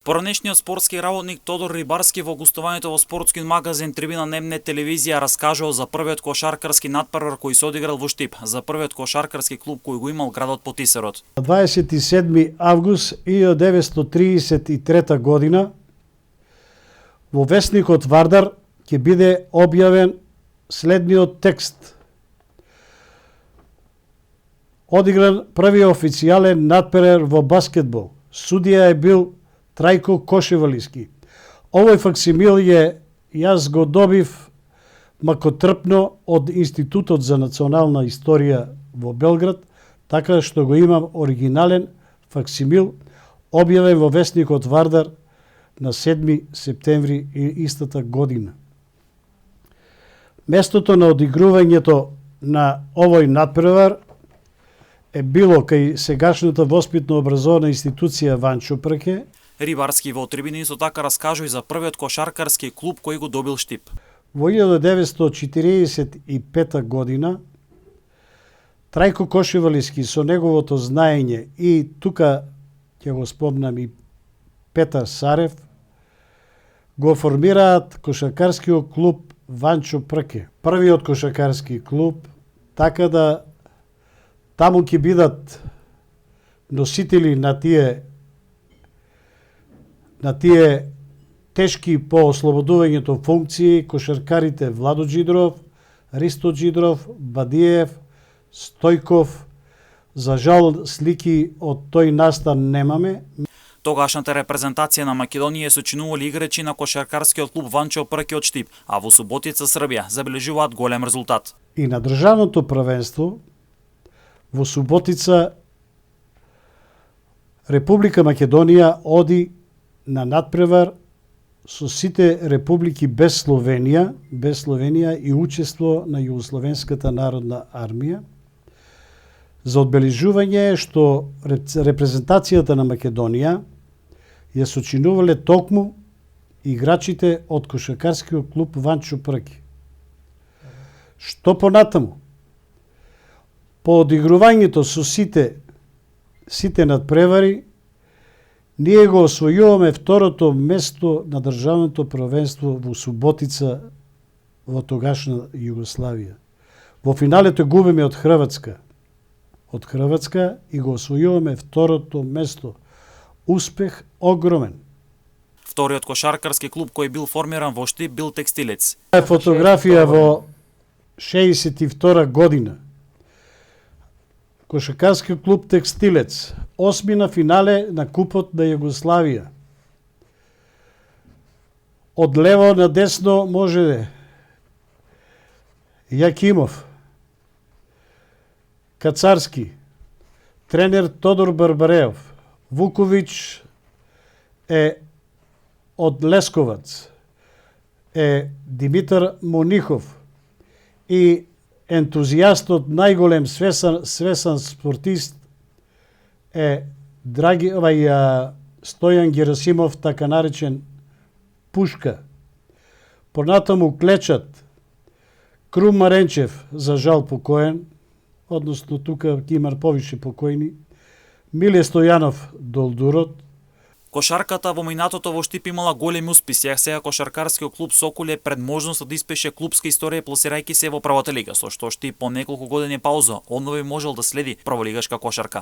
Поранешниот спортски работник Тодор Рибарски во гостувањето во спортски магазин Трибина Немне телевизија раскажал за првиот кошаркарски надпревар кој се одиграл во Штип, за првиот кошаркарски клуб кој го имал градот Потисарот. 27. август 1933 година во весникот Вардар ќе биде објавен следниот текст. Одигран првиот официјален надпревар во баскетбол. Судија е бил Трајко Кошевалиски. Овој факсимил јас го добив макотрпно од Институтот за национална историја во Белград, така што го имам оригинален факсимил, објавен во весникот Вардар на 7 септември истата година. Местото на одигрувањето на овој надпревар е било кај сегашната воспитно-образовна институција Ванчо Прке. Рибарски во Трибина исто така раскажува и за првиот кошаркарски клуб кој го добил Штип. Во 1945 година Трајко Кошевалиски со неговото знаење и тука ќе го спомнам и Петар Сарев го формираат кошаркарскиот клуб Ванчо Прке. Првиот кошаркарски клуб, така да таму ќе бидат носители на тие тешки по ослободувањето функции кошаркарите Владо Джидров, Ристо Джидров, Бадиев, Стојков. За жал слики од тој настан немаме. Тогашната репрезентација на Македонија сочинували играчи на кошаркарскиот клуб Ванчо Прке од Штип, а во Суботица Србија забележуваат голем резултат. И на државното првенство во Суботица Република Македонија оди на надпревар со сите републики без Словенија и учество на Југословенската народна армија. За одбележување што репрезентацијата на Македонија ја сочинувале токму играчите од кошаркарскиот клуб Ванчо Прке. Што понатаму? По одигрувањето со сите надпревари, ние го освојуваме второто место на државното првенство во Суботица во тогашна Југославија. Во финалето губиме од Хрватска и го освојуваме второто место. Успех огромен. Вториот кошаркарски клуб кој бил формиран во Штип бил Текстилец. Е фотографија во 62 година. Кошаркарски клуб Текстилец, 8 на финале на Купот на Југославија. Од лево на десно може Јакимов, Кацарски, тренер Тодор Барбареов, Вуковиќ е од Лесковац, е Димитар Монихов и ентузијастот, најголем свесан спортист е Стојан Герасимов, така наречен Пушка. Понатаму клечат Крум Маренчев, за жал покоен, односно тука ќе има повише покојни, Миле Стојанов Долдурот. Кошарката во минатото во Штип имала големи успеси, а сега кошаркарскиот клуб Сокол е пред можност да испише клубска историја пласирајќи се во првата лига, со што Штип по неколку години пауза одново можел да следи прволигашка кошарка.